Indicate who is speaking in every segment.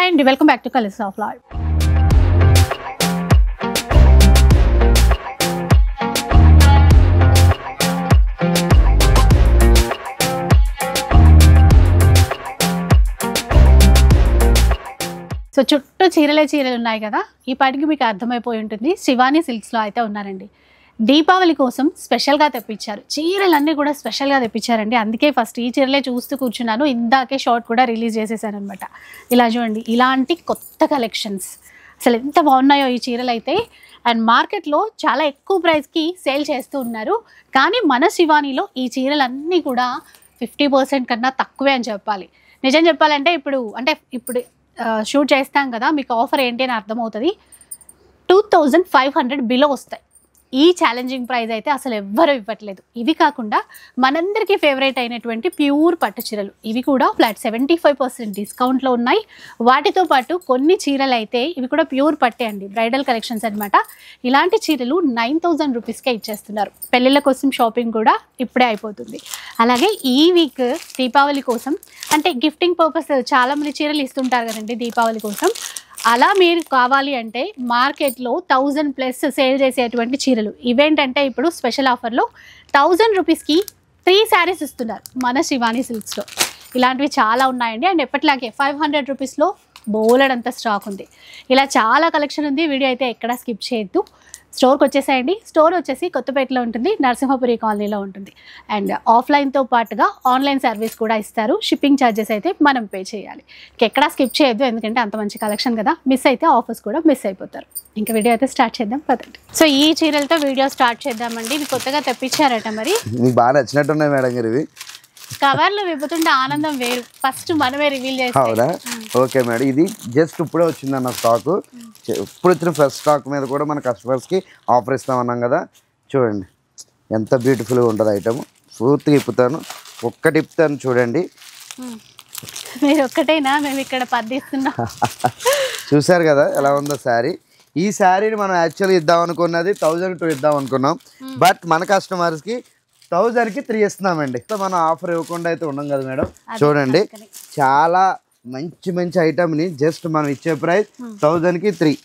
Speaker 1: Hi and welcome back to Colors of Life. So చుట్టూ చీరలే చీరలు ఉన్నాయి కదా, ఈ పాటికి మీకు అర్థమైపోయి ఉంటుంది. శివాని సిల్క్స్లో అయితే ఉన్నారండి. దీపావళి కోసం స్పెషల్గా తెప్పించారు, చీరలన్నీ కూడా స్పెషల్గా తెప్పించారండి. అందుకే ఫస్ట్ ఈ చీరలే చూస్తూ కూర్చున్నాను. ఇందాకే షార్ట్ కూడా రిలీజ్ చేసేసాను అనమాట. ఇలా చూడండి, ఇలాంటి కొత్త కలెక్షన్స్ అసలు ఎంత బాగున్నాయో ఈ చీరలు అయితే. అండ్ మార్కెట్లో చాలా ఎక్కువ ప్రైస్కి సేల్ చేస్తూ ఉన్నారు, కానీ మన శివానీలో ఈ చీరలన్నీ కూడా 50% కన్నా తక్కువే అని చెప్పాలి. నిజం చెప్పాలంటే ఇప్పుడు షూట్ చేస్తాం కదా, మీకు ఆఫర్ ఏంటి అని అర్థమవుతుంది. 2500 బిలో వస్తాయి. ఈ ఛాలెంజింగ్ ప్రైస్ అయితే అసలు ఎవ్వరూ ఇవ్వట్లేదు. ఇవి కాకుండా మనందరికీ ఫేవరెట్ అయినటువంటి ప్యూర్ పట్టు చీరలు, ఇవి కూడా ఫ్లాట్ 75% డిస్కౌంట్లో ఉన్నాయి. వాటితో పాటు కొన్ని చీరలు అయితే ఇవి కూడా ప్యూర్ పట్టే అండి, బ్రైడల్ కలెక్షన్స్ అనమాట. ఇలాంటి చీరలు 9000 రూపీస్కే ఇచ్చేస్తున్నారు. పెళ్ళిళ్ళ కోసం షాపింగ్ కూడా ఇప్పుడే అయిపోతుంది. అలాగే ఈ వీక్ దీపావళి కోసం అంటే గిఫ్టింగ్ పర్పస్ చాలామంది చీరలు ఇస్తుంటారు కదండి దీపావళి కోసం. అలా మీరు కావాలి అంటే మార్కెట్లో 1000+ సేల్ చేసేటువంటి చీరలు ఇవేంటంటే ఇప్పుడు స్పెషల్ ఆఫర్లో 1000 రూపీస్కి 3 శారీస్ ఇస్తున్నారు మన శివాని సిల్క్స్లో. ఇలాంటివి చాలా ఉన్నాయండి. అండ్ ఎప్పటిలాగే 500 రూపీస్లో బోలెడంత స్టాక్ ఉంది. ఇలా చాలా కలెక్షన్ ఉంది. వీడియో అయితే ఎక్కడా స్కిప్ చేయొద్దు. స్టోర్కి వచ్చేసేయండి. స్టోర్ వచ్చేసి కొత్తపేటలో ఉంటుంది, నరసింహపురి కాలనీలో ఉంటుంది. అండ్ ఆఫ్లైన్తో పాటుగా ఆన్లైన్ సర్వీస్ కూడా ఇస్తారు. షిప్పింగ్ ఛార్జెస్ అయితే మనం పే చేయాలి. ఎక్కడా స్కిప్ చేయొద్దు, ఎందుకంటే అంత మంచి కలెక్షన్ కదా. మిస్ అయితే ఆఫర్స్ కూడా మిస్ అయిపోతారు. ఇంకా వీడియో అయితే స్టార్ట్ చేద్దాం పదండి. సో ఈ చీరలతో వీడియో స్టార్ట్ చేద్దామండి. ఇవి కొత్తగా తెప్పించారట, మరి
Speaker 2: మీకు బాగా నచ్చినట్టున్నాయి మేడం గారు. ఇవి
Speaker 1: కవర్లు విప్పుతుంటే ఆనందం వేరు. ఫస్ట్ మనమే రివీల్ చేస్తాం.
Speaker 2: అవునా? ఓకే మేడం, ఇది జస్ట్ ఇప్పుడే వచ్చిందన్న స్టాకు. ఇప్పుడు వచ్చిన ఫస్ట్ స్టాక్ మీద కూడా మన కస్టమర్స్కి ఆఫర్ ఇస్తామన్నాం కదా. చూడండి ఎంత బ్యూటిఫుల్గా ఉంటుంది ఐటమ్. పూర్తిగా ఇప్పుతాను, ఒక్కటి ఇప్పుతాను చూడండి.
Speaker 1: మీరు ఒక్కటేనా, మేము ఇక్కడ 10 ఇస్తున్నాం.
Speaker 2: చూసారు కదా ఎలా ఉందో శారీ. ఈ శారీని మనం యాక్చువల్గా ఇద్దాం అనుకున్నది 1002 ఇద్దాం అనుకున్నాం, బట్ మన కస్టమర్స్కి 1000కి 3 ఇస్తున్నామండి. మనం ఆఫర్ ఇవ్వకుండా అయితే ఉన్నాం కదా మేడం. చూడండి చాలా మంచి మంచి ఐటమ్ని జస్ట్ మనం ఇచ్చే ప్రైస్ 1000కి 3.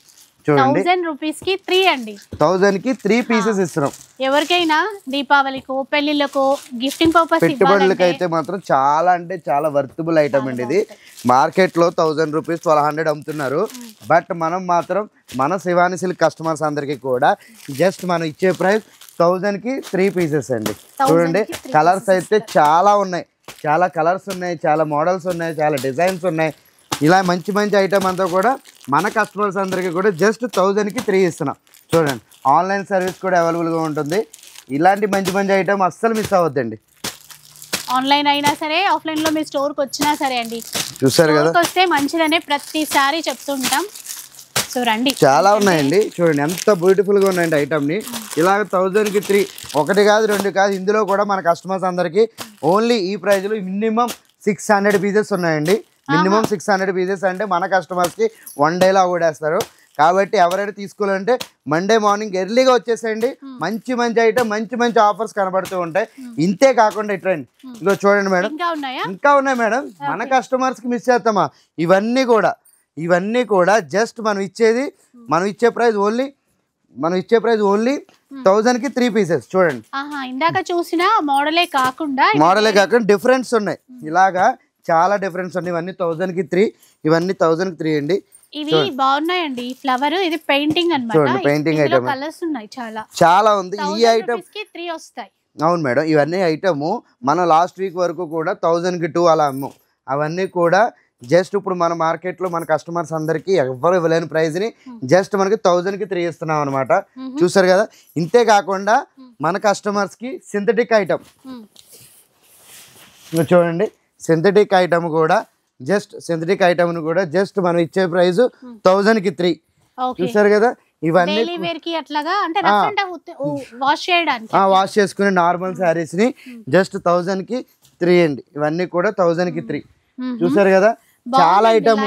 Speaker 2: చూడండి
Speaker 1: 1000 రూపీస్కి 3 అండి.
Speaker 2: 1000కి 3 పీసెస్ ఇస్తున్నాం.
Speaker 1: ఎవరికైనా దీపావళికో పెళ్లిళ్ళకో గిఫ్టింగ్ పర్పస్
Speaker 2: పెట్టుబడులకి అయితే మాత్రం చాలా అంటే చాలా వర్తబుల్ ఐటమ్ అండి. ఇది మార్కెట్లో 1000 రూపీస్ 1200 అమ్ముతున్నారు, బట్ మనం మాత్రం మన శివాని సిల్క్ కస్టమర్స్ అందరికీ కూడా జస్ట్ మనం ఇచ్చే ప్రైస్ 1000కి 3 పీసెస్ అండి. చూడండి కలర్స్ అయితే చాలా ఉన్నాయి, చాలా కలర్స్ ఉన్నాయి, చాలా మోడల్స్ ఉన్నాయి, చాలా డిజైన్స్ ఉన్నాయి. ఇలా మంచి మంచి ఐటమ్ అంతా కూడా మన కస్టమర్స్ అందరికీ కూడా జస్ట్ 1000కి 3 ఇస్తున్నాం. చూడండి ఆన్లైన్ సర్వీస్ కూడా అవైలబుల్గా ఉంటుంది. ఇలాంటి మంచి మంచి ఐటమ్ అస్సలు మిస్ అవ్వద్దండి.
Speaker 1: ఆన్లైన్ అయినా సరే ఆఫ్లైన్లో మీ స్టోర్కి వచ్చినా సరే అండి.
Speaker 2: చూసారు కదా,
Speaker 1: వస్తే మంచిదనే ప్రతిసారి చెప్తుంటాం. సో రండి,
Speaker 2: చాలా ఉన్నాయండి. చూడండి ఎంత బ్యూటిఫుల్గా ఉన్నాయండి ఐటమ్ని. ఇలాగ 1000కి 3, ఒకటి కాదు రెండు కాదు. ఇందులో కూడా మన కస్టమర్స్ అందరికీ ఓన్లీ ఈ ప్రైజ్లో మినిమం 600 పీసెస్ ఉన్నాయండి. మినిమం 600 పీసెస్ అంటే మన కస్టమర్స్కి 1 డేలో అవడేస్తారు. కాబట్టి ఎవరైనా తీసుకోవాలంటే మండే మార్నింగ్ ఎర్లీగా వచ్చేసేయండి. మంచి మంచి ఐటమ్, మంచి మంచి ఆఫర్స్ కనబడుతూ ఉంటాయి. ఇంతే కాకుండా ఇట్రండి, ఇదిగో చూడండి మేడం, ఇంకా ఉన్నాయి మేడం. మన కస్టమర్స్కి మిస్ చేస్తామా? ఇవన్నీ కూడా జస్ట్ మనం ఇచ్చే ప్రైస్ ఓన్లీ 1000కి 3 పీసెస్. చూడండి
Speaker 1: ఇందాక చూసిన మోడలే కాకుండా
Speaker 2: డిఫరెన్స్ ఉన్నాయి. ఇలాగా చాలా డిఫరెన్స్ ఉన్నాయి. ఇవన్నీ 1000కి 3, ఇవన్నీ 1000కి 3 అండి.
Speaker 1: ఇవి బాగున్నాయండి. ఫ్లవర్ ఇది పెయింటింగ్ అన్నమాట.
Speaker 2: పెయింటింగ్ ఐటమ్
Speaker 1: కలర్స్ ఉన్నాయి,
Speaker 2: చాలా ఉంది. ఈ ఐటమ్
Speaker 1: 3 వస్తాయి.
Speaker 2: అవును మేడం, ఇవన్నీ ఐటమ్ మనం లాస్ట్ వీక్ వరకు కూడా 1000కి 2 అలా అమ్మాం. అవన్నీ కూడా జస్ట్ ఇప్పుడు మన మార్కెట్లో మన కస్టమర్స్ అందరికీ ఎవరు ఇవ్వలేని ప్రైస్ని జస్ట్ మనకి 1000కి 3 ఇస్తున్నాం అనమాట. చూసారు కదా. ఇంతే కాకుండా మన కస్టమర్స్కి సింథటిక్ ఐటమ్ చూడండి, సింథటిక్ ఐటమ్ కూడా జస్ట్ మనం ఇచ్చే ప్రైస్ 1000కి 3. చూసారు కదా. ఇవన్నీ వాష్ చేసుకునే నార్మల్ శారీస్ని జస్ట్ 1000కి 3 అండి. ఇవన్నీ కూడా 1000కి 3. చూసారు కదా, చాలా ఐటమ్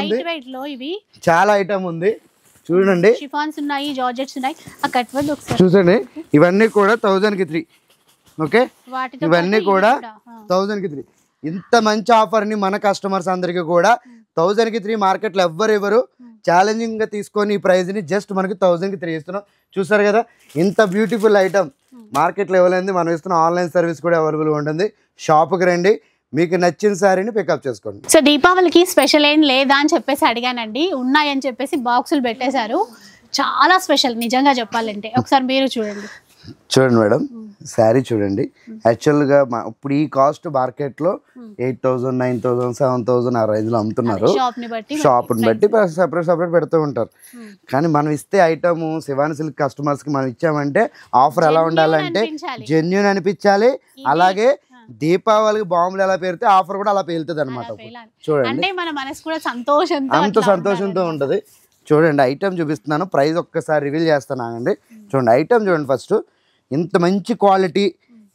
Speaker 2: ఉంది. చూడండి చూసండి, ఇవన్నీ కూడా 1000కి 3. ఓకే, ఇవన్నీ కూడా 1000కి 3. ఇంత మంచి ఆఫర్ని మన కస్టమర్స్ అందరికీ కూడా 1000కి 3 మార్కెట్లో ఎవ్వరు ఛాలెంజింగ్గా తీసుకొని ఈ ప్రైస్ని జస్ట్ మనకి 1000కి 3 ఇస్తున్నాం. చూసారు కదా ఇంత బ్యూటిఫుల్ ఐటమ్ మార్కెట్లో ఇవ్వలేదు. మనం ఇస్తున్న ఆన్లైన్ సర్వీస్ కూడా అవైలబుల్గా ఉంటుంది. షాప్కి రండి, మీకు నచ్చిన శారీని పికప్ చేసుకోండి.
Speaker 1: సో దీపావళికి స్పెషల్ ఏం లేదా అని చెప్పేసి అడిగానండి. ఉన్నాయని చెప్పేసి బాక్సులు పెట్టేశారు. చాలా స్పెషల్ నిజంగా చెప్పాలంటే. ఒకసారి మీరు చూడండి.
Speaker 2: చూడండి మేడం, శారీ చూడండి. యాక్చువల్గా ఇప్పుడు ఈ కాస్ట్ మార్కెట్లో 8000, 9000, 7000 ఆ రేంజ్లో అమ్ముతున్నారు. షాప్ని బట్టి సపరేట్ పెడుతూ ఉంటారు. కానీ మనం ఇస్తే ఐటమ్ శివాని సిల్క్ కస్టమర్స్కి మనం ఇచ్చామంటే ఆఫర్ ఎలా ఉండాలంటే జెన్యూన్ అనిపించాలి. అలాగే దీపావళికి బాంబులు ఎలా పేరితే ఆఫర్ కూడా అలా పేలుతుంది అనమాట. చూడండి అంత సంతోషంతో ఉంటుంది. చూడండి ఐటమ్ చూపిస్తున్నాను, ప్రైస్ ఒక్కసారి రివీల్ చేస్తున్నానండి. చూడండి ఐటమ్ చూడండి. ఫస్ట్ ఇంత మంచి క్వాలిటీ,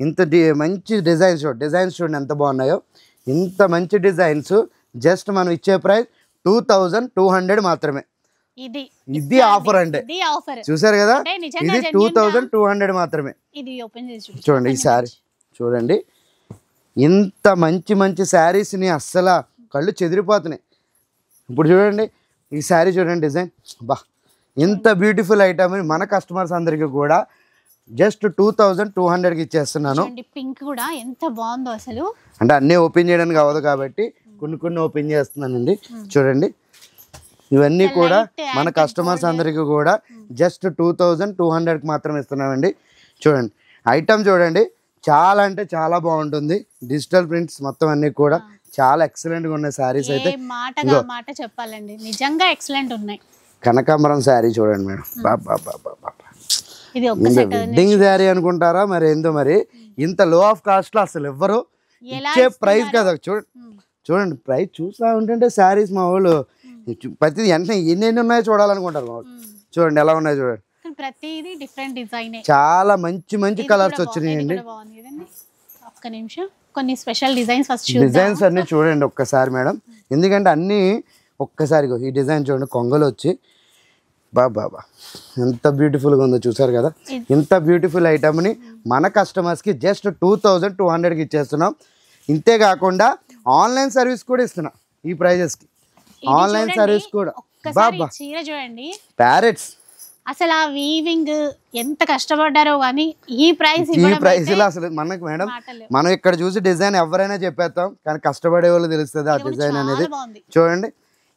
Speaker 2: ఇంత మంచి డిజైన్స్ చూడండి ఎంత బాగున్నాయో. ఇంత మంచి డిజైన్స్ జస్ట్ మనం ఇచ్చే ప్రైస్ 2200 మాత్రమే. ఇది ఆఫర్ అంటే చూసారు కదా, ఇది 2200 మాత్రమే. చూడండి ఈ శారీ చూడండి. ఇంత మంచి శారీస్ని అస్సలు కళ్ళు చెదిరిపోతున్నాయి. ఇప్పుడు చూడండి ఈ శారీ చూడండి డిజైన్. బా ఇంత బ్యూటిఫుల్ ఐటమ్ మన కస్టమర్స్ అందరికీ కూడా జస్ట్ 2200కి ఇచ్చేస్తున్నాను.
Speaker 1: పింక్ కూడా ఎంత బాగుందో అసలు.
Speaker 2: అంటే అన్నీ ఓపెన్ చేయడానికి అవ్వదు కాబట్టి కొన్ని ఓపెన్ చేస్తున్నానండి. చూడండి ఇవన్నీ కూడా మన కస్టమర్స్ అందరికీ కూడా జస్ట్ 2200కి మాత్రం ఇస్తున్నామండి. చూడండి ఐటమ్ చూడండి, చాలా అంటే చాలా బాగుంటుంది. డిజిటల్ ప్రింట్స్ మొత్తం అన్నీ కూడా చాలా ఎక్సలెంట్ గా ఉన్నాయి. శారీస్ అయితే
Speaker 1: మాట చెప్పాలండి నిజంగా ఎక్సలెంట్ ఉన్నాయి.
Speaker 2: కనకాంబరం శారీ చూడండి మేడం. వెడ్డింగ్ శారీ అనుకుంటారా మరి ఏందో మరి. ఇంత లో ఆఫ్ కాస్ట్ లో అసలు ఎవ్వరు ఇచ్చే ప్రైస్ కదా. చూడండి ప్రైస్ చూస్తా ఉంటుంటే శారీస్ మా వాళ్ళు ప్రతిదీ వెంటనే ఎన్ని ఉన్నాయో చూడాలనుకుంటారు మా వాళ్ళు. చూడండి ఎలా ఉన్నాయో చూడండి.
Speaker 1: ప్రతిదీ డిఫరెంట్ డిజైన్,
Speaker 2: చాలా మంచి కలర్స్ వచ్చినాయండి.
Speaker 1: ఒక్క నిమిషం, కొన్ని స్పెషల్ డిజైన్స్
Speaker 2: డిజైన్స్ అన్ని చూడండి ఒక్కసారి మేడం. ఎందుకంటే అన్నీ ఒక్కసారి ఈ డిజైన్ చూడండి, కొంగలు వచ్చి బాబా ఎంత బ్యూటిఫుల్గా ఉందో చూసారు కదా. ఇంత బ్యూటిఫుల్ ఐటమ్ని మన కస్టమర్స్కి జస్ట్ 2200కి ఇచ్చేస్తున్నాం. ఇంతే కాకుండా ఆన్లైన్ సర్వీస్ కూడా ఇస్తున్నాం ఈ ప్రైజెస్కి. ఆన్లైన్ సర్వీస్ కూడా బాబా.
Speaker 1: చూడండి
Speaker 2: ప్యారెట్స్
Speaker 1: అసలు ఆ వీవింగ్ ఎంత కష్టపడ్డారో కానీ ఈ ప్రైస్
Speaker 2: లో అసలు మనకు మేడం, మనం ఇక్కడ చూసి డిజైన్ ఎవరైనా చెప్పేస్తాం కానీ కష్టపడే వాళ్ళు తెలుస్తుంది ఆ డిజైన్ అనేది. చూడండి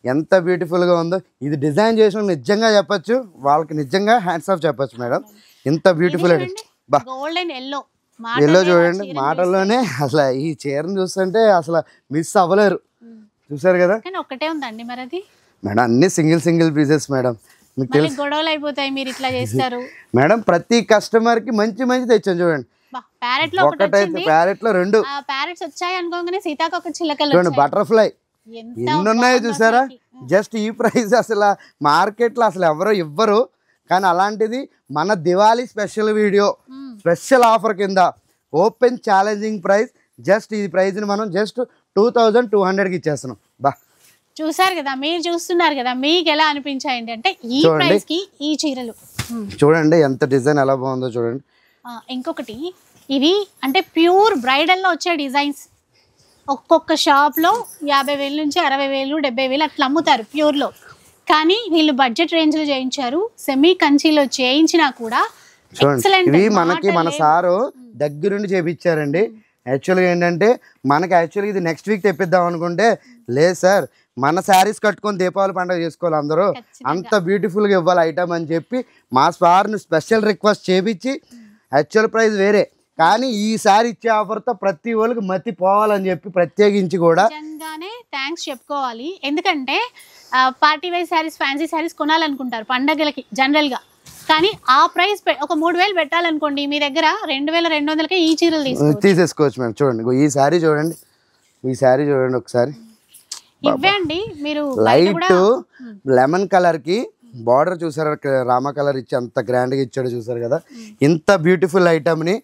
Speaker 2: ఎంత బ్యూటిఫుల్ గా ఉందో. ఇది డిజైన్ చేసిన నిజంగా చెప్పొచ్చు, వాళ్ళకి నిజంగా హ్యాండ్స్ ఆఫ్ చెప్పొచ్చు మేడం. ఇంత బ్యూటిఫుల్ ఎల్లో చూడండి. మాటల్లోనే అసలు ఈ చీరను చూస్తుంటే అసలు మిస్ అవ్వలేరు. చూసారు కదా.
Speaker 1: ఒకటే ఉందండి మరి అది
Speaker 2: మేడం, అన్ని సింగిల్ పీసెస్ మేడం.
Speaker 1: గొడవలు అయిపోతాయి మీరు ఇట్లా చేస్తారు
Speaker 2: మేడం. ప్రతి కస్టమర్ కి మంచి తెచ్చాను చూడండి. ఒకటైతే ప్యారెట్ లో 2
Speaker 1: ప్యారెట్స్ వచ్చాయి అనుకోగానే సీతాకోక చిలకలు
Speaker 2: చూడండి, బటర్ఫ్లై ఎన్ని ఉన్నాయో చూసారా. జస్ట్ ఈ ప్రైస్ అసలు మార్కెట్ లో అసలు ఎవరో ఇవ్వరు. కానీ అలాంటిది మన Diwali special video special offer కింద ఓపెన్ ఛాలెంజింగ్ ప్రైస్. జస్ట్ ఈ ప్రైస్ ని మనం జస్ట్ 2200కి ఇచ్చేస్తున్నాం. బా
Speaker 1: చూసారు కదా, మీరు చూస్తున్నారు కదా, మీకు ఎలా అనిపించాయండి అంటే ఈ ప్రైస్ కి ఈ చీరలు
Speaker 2: చూడండి ఎంత డిజైన్ ఎలా బాగుందో చూడండి.
Speaker 1: ఇంకొకటి ఇవి అంటే ప్యూర్ బ్రైడల్ లో వచ్చే డిజైన్స్. ఒక్కొక్క షాప్ లో 50,000 నుంచి 60,000, 70,000 అట్లా అమ్ముతారు ప్యూర్ లో. కానీ వీళ్ళు బడ్జెట్ రేంజ్ లో చేయించారు. సెమీ కంచిలో చేయించినా కూడా
Speaker 2: చూడండి ఇవి మనకి మన సారు దగ్గరుండి చేపించారండి. యాక్చువల్గా ఏంటంటే మనకి యాక్చువల్గా ఇది నెక్స్ట్ వీక్ తెప్పిద్దాం అనుకుంటే లేదు సార్, మన శారీస్ కట్టుకొని దీపావళి పండుగ చేసుకోవాలి అందరూ, అంత బ్యూటిఫుల్గా ఇవ్వాలి ఐటమ్ అని చెప్పి మా సార్ని స్పెషల్ రిక్వెస్ట్ చేపించి యాక్చువల్ ప్రైస్ వేరే కానీ ఈసారి ఇచ్చే ఆఫర్తో ప్రతి వాళ్ళకి మతి పోవాలని చెప్పి ప్రత్యేకించి కూడా
Speaker 1: నిజంగానే థ్యాంక్స్ చెప్పుకోవాలి. ఎందుకంటే party wise saris, fancy saris కొనాలనుకుంటారు పండగలకి జనరల్గా. కానీ ఆ ప్రైస్ ఒక 3000 పెట్టాలనుకోండి, మీ దగ్గర 2200కే ఈ చీరలు
Speaker 2: తీసేసుకోవచ్చు మేడం. చూడండి ఈ శారీ చూడండి, ఈ శారీ చూడండి ఒకసారి.
Speaker 1: ఇవ్వండి మీరు
Speaker 2: లైట్ లెమన్ కలర్ కి బార్డర్ చూసారు, రామ కలర్ ఇచ్చి అంత గ్రాండ్ గా ఇచ్చాడు చూసారు కదా. ఇంత బ్యూటిఫుల్ ఐటమ్ ని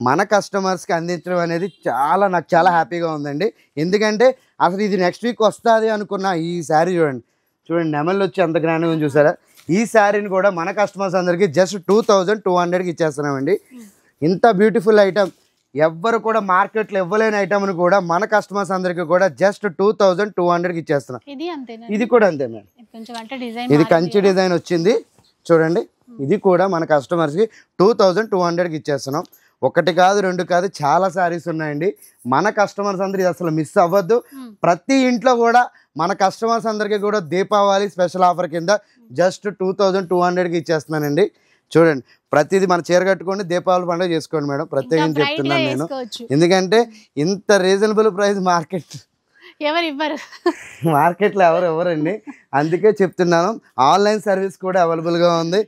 Speaker 2: మన కస్టమర్స్ కి అందించడం అనేది నాకు చాలా హ్యాపీగా ఉందండి. ఎందుకంటే అసలు ఇది నెక్స్ట్ వీక్ వస్తుంది అనుకున్న ఈ శారీ చూడండి నెమల్ వచ్చి అంత గ్రాండ్ గా చూసారా. ఈ శారీని కూడా మన కస్టమర్స్ అందరికి జస్ట్ 2200కి ఇచ్చేస్తున్నామండి. ఇంత బ్యూటిఫుల్ ఐటమ్ ఎవ్వరు కూడా మార్కెట్లో ఇవ్వలేని ఐటమ్ని కూడా మన కస్టమర్స్ అందరికీ కూడా జస్ట్ 2200కి ఇచ్చేస్తున్నాం.
Speaker 1: ఇది అంతేనా?
Speaker 2: ఇది కూడా అంతే మేడం.
Speaker 1: కొంచెం అంటే డిజైన్
Speaker 2: ఇది కంచి డిజైన్ వచ్చింది చూడండి. ఇది కూడా మన కస్టమర్స్కి 2200కి ఇచ్చేస్తున్నాం. ఒకటి కాదు రెండు కాదు చాలా శారీస్ ఉన్నాయండి. మన కస్టమర్స్ అందరూ ఇది అసలు మిస్ అవ్వద్దు. ప్రతి ఇంట్లో కూడా మన కస్టమర్స్ అందరికీ కూడా దీపావళి స్పెషల్ ఆఫర్ కింద జస్ట్ 2200కి ఇచ్చేస్తున్నానండి. చూడండి ప్రతిదీ మన చీర కట్టుకోండి, దీపావళి పండుగ చేసుకోండి మేడం. ప్రత్యేకంగా చెప్తున్నాను నేను, ఎందుకంటే ఇంత రీజనబుల్ ప్రైస్ మార్కెట్లో ఎవరు ఇవ్వరండి. అందుకే చెప్తున్నాను. ఆన్లైన్ సర్వీస్ కూడా అవైలబుల్గా ఉంది.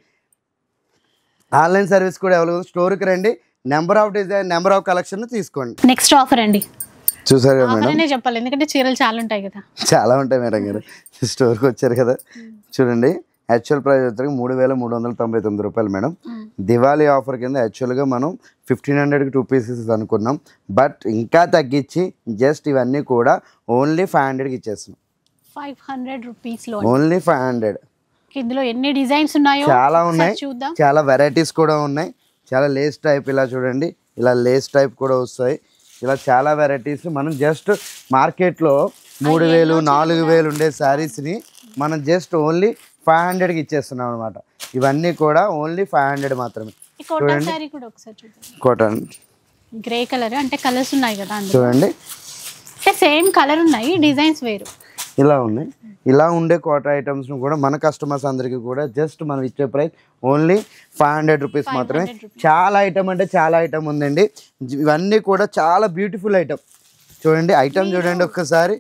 Speaker 2: స్టోర్కి రండి, number of design, number of collection తీసుకోండి.
Speaker 1: నెక్స్ట్ ఆఫర్ అండి,
Speaker 2: చూసారు కదా మేడం,
Speaker 1: చెప్పాలి ఎందుకంటే చీరలు చాలా ఉంటాయి కదా.
Speaker 2: చాలా ఉంటాయి మేడం గారు. స్టోర్కి వచ్చారు కదా, చూడండి యాక్చువల్ ప్రైస్ వచ్చరికి 3399 రూపాయలు మేడం. దివాళీ ఆఫర్ కింద యాక్చువల్గా మనం 1500కి 2 పీసెస్ అనుకున్నాం. బట్ ఇంకా తగ్గించి జస్ట్ ఇవన్నీ కూడా ఓన్లీ 500కి ఇచ్చేస్తున్నాం.
Speaker 1: 500 రూపీస్లో
Speaker 2: ఓన్లీ 500.
Speaker 1: ఇందులో ఎన్ని డిజైన్స్ ఉన్నాయో
Speaker 2: చాలా ఉన్నాయి,
Speaker 1: చూద్దాం.
Speaker 2: చాలా వెరైటీస్ కూడా ఉన్నాయి. చాలా లేస్ టైప్, ఇలా చూడండి, ఇలా లేస్ టైప్ కూడా వస్తాయి. ఇలా చాలా వెరైటీస్. మనం జస్ట్ మార్కెట్లో 3000 4000 ఉండే శారీస్ని మనం జస్ట్ ఓన్లీ 500కి ఇచ్చేస్తున్నాం అనమాట. ఇవన్నీ కూడా ఓన్లీ 500 మాత్రమే.
Speaker 1: చూడండి
Speaker 2: కాటన్
Speaker 1: గ్రే కలర్, అంటే కలర్స్ ఉన్నాయి కదా
Speaker 2: చూడండి,
Speaker 1: సేమ్ కలర్ ఉన్నాయి, డిజైన్స్ వేరు
Speaker 2: ఇలా ఉన్నాయి. ఇలా ఉండే కాటన్ ఐటమ్స్ను కూడా మన కస్టమర్స్ అందరికీ కూడా జస్ట్ మనం ఇచ్చే ప్రైస్ ఓన్లీ 500 రూపీస్ మాత్రమే. చాలా ఐటమ్ అంటే చాలా ఐటమ్ ఉందండి. ఇవన్నీ కూడా చాలా బ్యూటిఫుల్ ఐటమ్. చూడండి ఐటమ్ చూడండి ఒక్కసారి,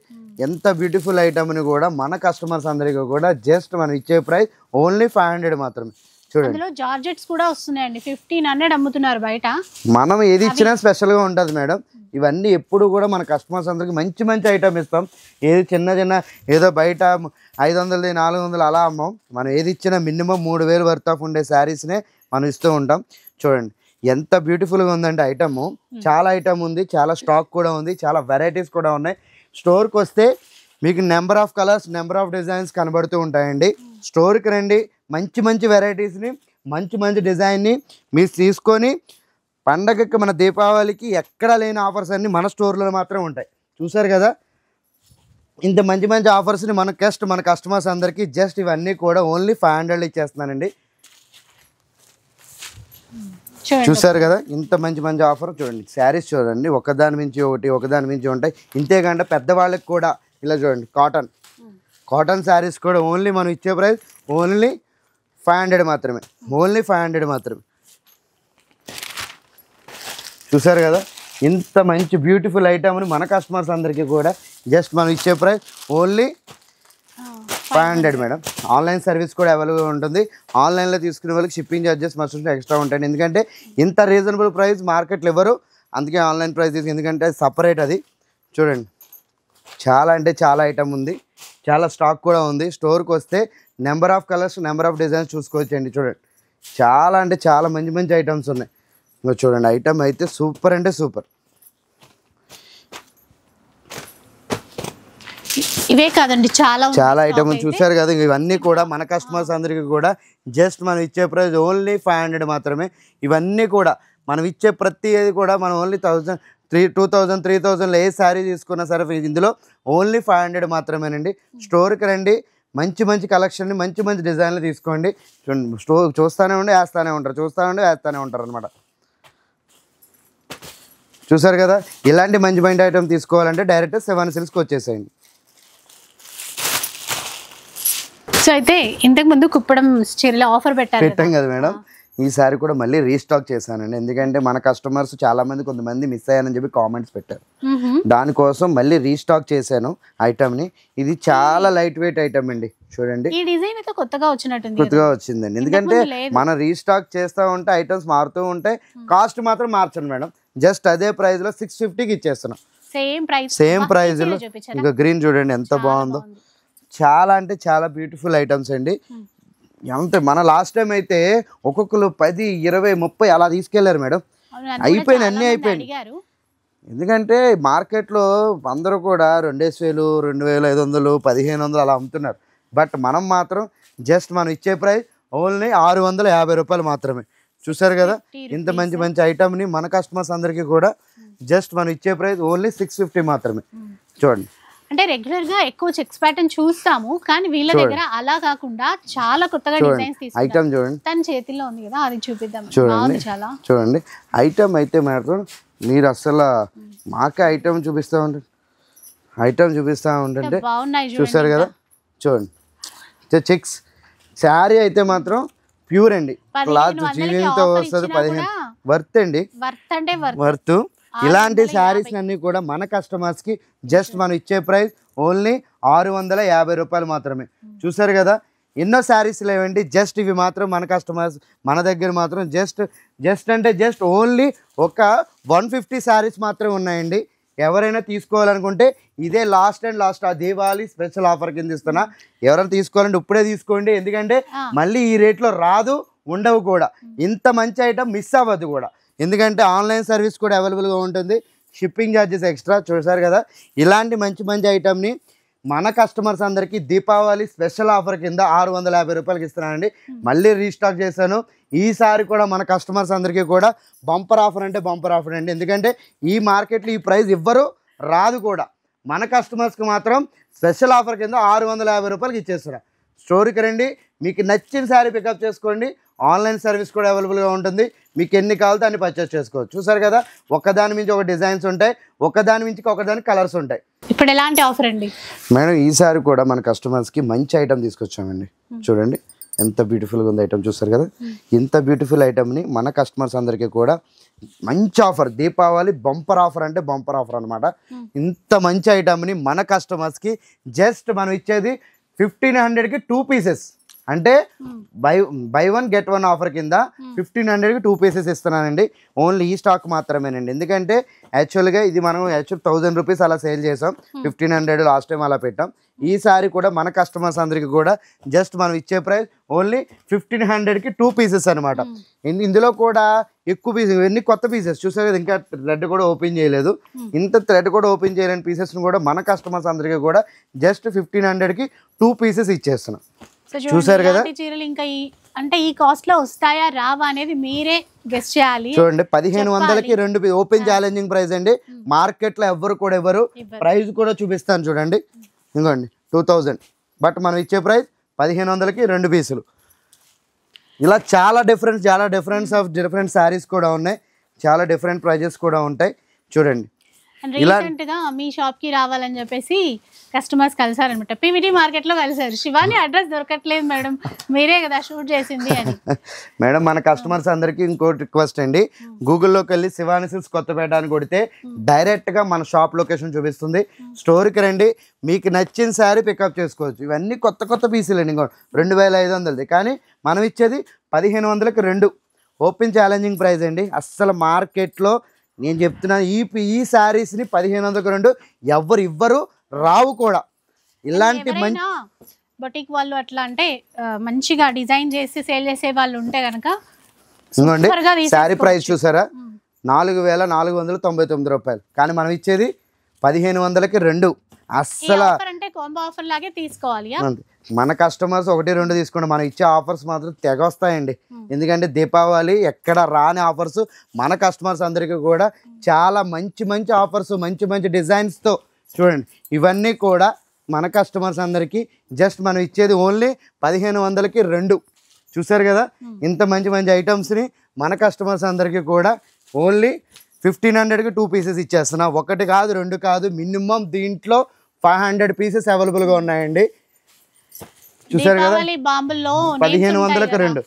Speaker 2: ఎంత బ్యూటిఫుల్ ఐటమ్ని కూడా మన కస్టమర్స్ అందరికీ కూడా జస్ట్ మనం ఇచ్చే ప్రైస్ ఓన్లీ 500 మాత్రమే. చూడండి
Speaker 1: జార్జెట్స్ కూడా వస్తున్నాయండి, 1500 అమ్ముతున్నారు బయట.
Speaker 2: మనం ఏది ఇచ్చినా స్పెషల్గా ఉంటుంది మేడం. ఇవన్నీ ఎప్పుడు కూడా మన కస్టమర్స్ అందరికి మంచి మంచి ఐటమ్ ఇస్తాం. ఏది చిన్న ఏదో బయట 500 400 అలా అమ్మం. మనం ఏది ఇచ్చినా మినిమం 3000 వర్త్ ఆఫ్ ఉండే శారీస్నే మనం ఇస్తూ ఉంటాం. చూడండి ఎంత బ్యూటిఫుల్గా ఉందంటే ఐటమ్. చాలా ఐటమ్ ఉంది, చాలా స్టాక్ కూడా ఉంది, చాలా వెరైటీస్ కూడా ఉన్నాయి. స్టోర్కి వస్తే మీకు number of colours, number of designs కనబడుతూ ఉంటాయండి. స్టోర్కి రండి, మంచి మంచి వెరైటీస్ని, మంచి మంచి డిజైన్ని మీరు తీసుకొని పండగకి, మన దీపావళికి ఎక్కడ లేని ఆఫర్స్ అన్నీ మన స్టోర్లో మాత్రం ఉంటాయి. చూసారు కదా ఇంత మంచి మంచి ఆఫర్స్ని మన కస్టమర్స్ అందరికీ జస్ట్ ఇవన్నీ కూడా ఓన్లీ 500 ఇచ్చేస్తున్నానండి. చూసారు కదా ఇంత మంచి మంచి ఆఫర్. చూడండి శారీస్ చూడండి, ఒకదాని మించి ఉంటాయి. ఇంతేకాకుండా పెద్దవాళ్ళకి కూడా ఇలా చూడండి కాటన్ శారీస్ కూడా ఓన్లీ మనం ఇచ్చే ప్రైస్ ఓన్లీ 500 మాత్రమే. చూసారు కదా ఇంత మంచి బ్యూటిఫుల్ ఐటమ్ని మన కస్టమర్స్ అందరికీ కూడా జస్ట్ మనం ఇచ్చే price only 500 madam. Online service కూడా అవైలబుల్గా ఉంటుంది. ఆన్లైన్లో తీసుకునే వాళ్ళకి షిప్పింగ్ ఛార్జెస్ మస్ట్ ఎక్స్ట్రా ఉంటాయి. ఎందుకంటే ఇంత రీజనబుల్ ప్రైస్ మార్కెట్లో ఎవరు, అందుకే ఆన్లైన్ ప్రైస్ తీసి, ఎందుకంటే సపరేట్ అది. చూడండి చాలా అంటే చాలా ఐటమ్ ఉంది, చాలా స్టాక్ కూడా ఉంది. స్టోర్కి వస్తే number of colours, number of designs చూసుకోవచ్చండి. చూడండి చాలా అంటే చాలా మంచి మంచి ఐటమ్స్ ఉన్నాయి. చూడండి ఐటమ్ అయితే సూపర్ అంటే సూపర్.
Speaker 1: ఇవే కాదండి చాలా
Speaker 2: ఐటమ్ చూసారు కదా. ఇవన్నీ కూడా మన కస్టమర్స్ అందరికీ కూడా జస్ట్ మనం ఇచ్చే ప్రైస్ ఓన్లీ 500 మాత్రమే. ఇవన్నీ కూడా మనం ఇచ్చే ప్రతి ఏది కూడా మనం ఓన్లీ 1000, 2000, 3000 ఏ శారీ తీసుకున్నా సరే ఇందులో ఓన్లీ 500 మాత్రమేనండి. స్టోర్కి రండి, మంచి మంచి కలెక్షన్ని, మంచి మంచి డిజైన్లు తీసుకోండి. స్టోర్ చూస్తూనే వేస్తూనే ఉంటారు అనమాట. చూసారు కదా ఇలాంటి మంచి మంచి ఐటమ్ తీసుకోవాలంటే డైరెక్ట్ 7 సిల్క్స్కి వచ్చేసేయండి.
Speaker 1: సో అయితే ఇంతకు ముందు కుప్పడం చీరలో ఆఫర్
Speaker 2: పెట్టాం కదా మేడం, ఈసారి కూడా మళ్ళీ రీస్టాక్ చేశానండి. ఎందుకంటే మన కస్టమర్స్ చాలా మంది కొంతమంది మిస్ అయ్యారని చెప్పి కామెంట్స్ పెట్టారు. దానికోసం మళ్ళీ రీస్టాక్ చేశాను ఐటమ్ని. ఇది చాలా లైట్ వెయిట్ ఐటమ్ అండి. చూడండి
Speaker 1: ఈ డిజైన్ అయితే కొత్తగా
Speaker 2: వచ్చిందండి. ఎందుకంటే మనం రీస్టాక్ చేస్తూ ఉంటే ఐటమ్స్ మారుతూ ఉంటాయి, కాస్ట్ మాత్రం మార్చండి మేడం. జస్ట్ అదే ప్రైస్ లో 650కి ఇచ్చేస్తున్నాం. సేమ్ ప్రైస్ లో. ఇంకా గ్రీన్ చూడండి ఎంత బాగుందో. చాలా అంటే చాలా బ్యూటిఫుల్ ఐటమ్స్ అండి. ఎంత మన లాస్ట్ టైం అయితే ఒక్కొక్కరు 10, 20, 30 అలా తీసుకెళ్లారు మేడం. అయిపోయినాయి, అన్నీ అయిపోయింది. ఎందుకంటే మార్కెట్లో అందరూ కూడా 2000, 2500, 1500 అలా అమ్ముతున్నారు. బట్ మనం మాత్రం జస్ట్ మనం ఇచ్చే ప్రైస్ ఓన్లీ 650 రూపాయలు మాత్రమే. చూసారు కదా ఇంత మంచి మంచి ఐటమ్ ని మన కస్టమర్స్ అందరికీ కూడా జస్ట్ మనం ఇచ్చే ప్రైస్ ఓన్లీ 650 మాత్రమే. చూడండి
Speaker 1: అంటే రెగ్యులర్ గా ఎక్కువ చెక్స్ ప్యాటర్న్ చూస్తాము, కానీ వీళ్ళ దగ్గర అలా కాకుండా చాలా కొత్తగా డిజైన్స్ తీసుకుంటారు.
Speaker 2: ఐటమ్ చూడండి
Speaker 1: తన చేతిలో ఉంది కదా, అది చూపిద్దాం.
Speaker 2: చూడండి
Speaker 1: చాలా
Speaker 2: చూడండి ఐటమ్ అయితే మాత్రం మీరు అసలు మాకే ఐటమ్ చూపిస్తూ ఉంటుంది, ఐటమ్ చూపిస్తూ ఉంటుంటే
Speaker 1: బాగున్నాయి.
Speaker 2: చూసారు కదా చూడండి చెక్స్ శారీ అయితే మాత్రం ప్యూర్ అండి, క్లాత్ జీవితంతో వస్తుంది. 15 వర్త్ అండి, వర్త్. ఇలాంటి శారీస్ అన్ని కూడా మన కస్టమర్స్ కి జస్ట్ మనం ఇచ్చే ప్రైస్ ఓన్లీ 650 రూపాయలు మాత్రమే. చూసారు కదా ఎన్నో శారీస్ లేవండి, జస్ట్ ఇవి మాత్రం మన కస్టమర్స్ మన దగ్గర మాత్రం జస్ట్ ఓన్లీ ఒక 150 శారీస్ మాత్రమే ఉన్నాయండి. ఎవరైనా తీసుకోవాలనుకుంటే ఇదే లాస్ట్ ఆ దీపావళి స్పెషల్ ఆఫర్ కింద ఇస్తున్నా. ఎవరైనా తీసుకోవాలంటే ఇప్పుడే తీసుకోండి, ఎందుకంటే మళ్ళీ ఈ రేట్లో రాదు, ఉండవు కూడా. ఇంత మంచి ఐటమ్ మిస్ అవ్వద్దు కూడా, ఎందుకంటే ఆన్లైన్ సర్వీస్ కూడా అవైలబుల్గా ఉంటుంది, షిప్పింగ్ ఛార్జెస్ ఎక్స్ట్రా. చూసారు కదా ఇలాంటి మంచి మంచి ఐటమ్ని మన కస్టమర్స్ అందరికీ దీపావళి స్పెషల్ ఆఫర్ కింద 650 రూపాయలకి ఇస్తున్నానండి. మళ్ళీ రీస్టాక్ చేశాను. ఈసారి కూడా మన కస్టమర్స్ అందరికీ కూడా బంపర్ ఆఫర్ అంటే బంపర్ ఆఫర్ అండి, ఎందుకంటే ఈ మార్కెట్లో ఈ ప్రైస్ ఇవ్వరు, రాదు కూడా. మన కస్టమర్స్కి మాత్రం స్పెషల్ ఆఫర్ కింద 650 రూపాయలకి ఇచ్చేస్తున్నా. స్టోర్కి రండి, మీకు నచ్చిన శారీ పికప్ చేసుకోండి. ఆన్లైన్ సర్వీస్ కూడా అవైలబుల్గా ఉంటుంది, మీకు ఎన్ని కావాలో అన్ని పర్చేస్ చేసుకోవచ్చు. చూసారు కదా ఒకదాని మించి ఒక డిజైన్స్ ఉంటాయి, ఒకదాని మించి ఒకదాని కలర్స్ ఉంటాయి.
Speaker 1: ఇప్పుడు ఎలాంటి ఆఫర్ అండి
Speaker 2: మేడం? ఈసారి కూడా మన కస్టమర్స్కి మంచి ఐటమ్ తీసుకొచ్చామండి. చూడండి ఎంత బ్యూటిఫుల్గా ఉంది ఐటమ్, చూస్తారు కదా ఇంత బ్యూటిఫుల్ ఐటమ్ని మన కస్టమర్స్ అందరికీ కూడా మంచి ఆఫర్, దీపావళి బంపర్ ఆఫర్ అంటే బంపర్ ఆఫర్ అనమాట. ఇంత మంచి ఐటమ్ని మన కస్టమర్స్కి జస్ట్ మనం ఇచ్చేది 1500కి 2 పీసెస్, అంటే బై 1 get 1 ఆఫర్ కింద 1500కి 2 పీసెస్ ఇస్తున్నానండి. ఓన్లీ ఈ స్టాక్ మాత్రమేనండి, ఎందుకంటే యాక్చువల్గా ఇది మనం 1000 రూపీస్ అలా సేల్ చేసాం, 1500 లాస్ట్ టైం అలా పెట్టాం. ఈసారి కూడా మన కస్టమర్స్ అందరికీ కూడా జస్ట్ మనం ఇచ్చే ప్రైస్ ఓన్లీ 1500కి 2 పీసెస్ అనమాట. ఇందులో కూడా ఎక్కువ పీసెస్, ఇవన్నీ కొత్త పీసెస్. చూసారు కదా ఇంకా థ్రెడ్ కూడా ఓపెన్ చేయలేదు, ఇంత థ్రెడ్ కూడా ఓపెన్ చేయలేని పీసెస్ని కూడా మన కస్టమర్స్ అందరికీ కూడా జస్ట్ 1500కి 2 పీసెస్ ఇచ్చేస్తున్నాం. చూసారు కదా
Speaker 1: చీరలు ఇంకా అంటే ఈ కాస్ట్ లో వస్తాయా రావా అనేది మీరే గెస్ చేయాలి.
Speaker 2: చూడండి 1500కి 2 ఓపెన్ ఛాలెంజింగ్ ప్రైస్ అండి, మార్కెట్ లో ఎవరు కూడా ఇవ్వరు. ప్రైస్ కూడా చూపిస్తాను చూడండి, ఇంకోండి 2000, బట్ మనం ఇచ్చే ప్రైస్ 1500కి 2 పీసులు. ఇలా చాలా డిఫరెంట్ శారీస్ కూడా ఉన్నాయి, చాలా డిఫరెంట్ ప్రైజెస్ కూడా ఉంటాయి. చూడండి
Speaker 1: రీసెంట్ గా మీ షాప్ కి రావాలని చెప్పేసి కస్టమర్స్ కలిసారనమాట, పీవీటీ మార్కెట్ లో కలిసారు. శివాని అడ్రస్ దొరకట్లేదు మేడం, మీరే కదా షూట్ చేసింది అని.
Speaker 2: మేడం మన కస్టమర్స్ అందరికి ఇంకోటి రిక్వెస్ట్ అండి, గూగుల్లోకి వెళ్ళి శివాని సిల్క్స్ కొత్తపేట అని కొడితే డైరెక్ట్ గా మన షాప్ లొకేషన్ చూపిస్తుంది. స్టోర్కి రండి, మీకు నచ్చిన శారీ పికప్ చేసుకోవచ్చు. ఇవన్నీ కొత్త పీసులు అండి, 2500, కానీ మనం ఇచ్చేది 1500కి 2 ఓపెన్ ఛాలెంజింగ్ ప్రైస్ అండి. అస్సలు మార్కెట్లో నేను చెప్తున్నాను ఈ శారీస్ని 1500కి 2 ఎవరు ఇవ్వరు, రావు కూడా. ఇలాంటి
Speaker 1: బొటిక్ వాళ్ళు అట్లా అంటే మంచిగా డిజైన్ చేసి సేల్ చేసే వాళ్ళు ఉంటే కనుక
Speaker 2: శారీ ప్రైస్ చూసారా 4499 రూపాయలు, కానీ మనం ఇచ్చేది 1500కి 2. అస్సలు
Speaker 1: అంటే కాంబో ఆఫర్ లాగే తీసుకోవాలి.
Speaker 2: మన కస్టమర్స్ 1-2 తీసుకోండి, మనం ఇచ్చే ఆఫర్స్ మాత్రం తెగ వస్తాయండి. ఎందుకంటే దీపావళి ఎక్కడ రాని ఆఫర్స్ మన కస్టమర్స్ అందరికీ కూడా చాలా మంచి ఆఫర్స్, మంచి డిజైన్స్తో. చూడండి ఇవన్నీ కూడా మన కస్టమర్స్ అందరికీ జస్ట్ మనం ఇచ్చేది ఓన్లీ 1500కి 2. చూసారు కదా ఇంత మంచి ఐటమ్స్ని మన కస్టమర్స్ అందరికీ కూడా ఓన్లీ 1500కి 2 పీసెస్ ఇచ్చేస్తున్నా. 1 కాదు 2 కాదు, మినిమం దీంట్లో 500 పీసెస్ అవైలబుల్గా ఉన్నాయండి. చూసారు కదా 1500కి 2,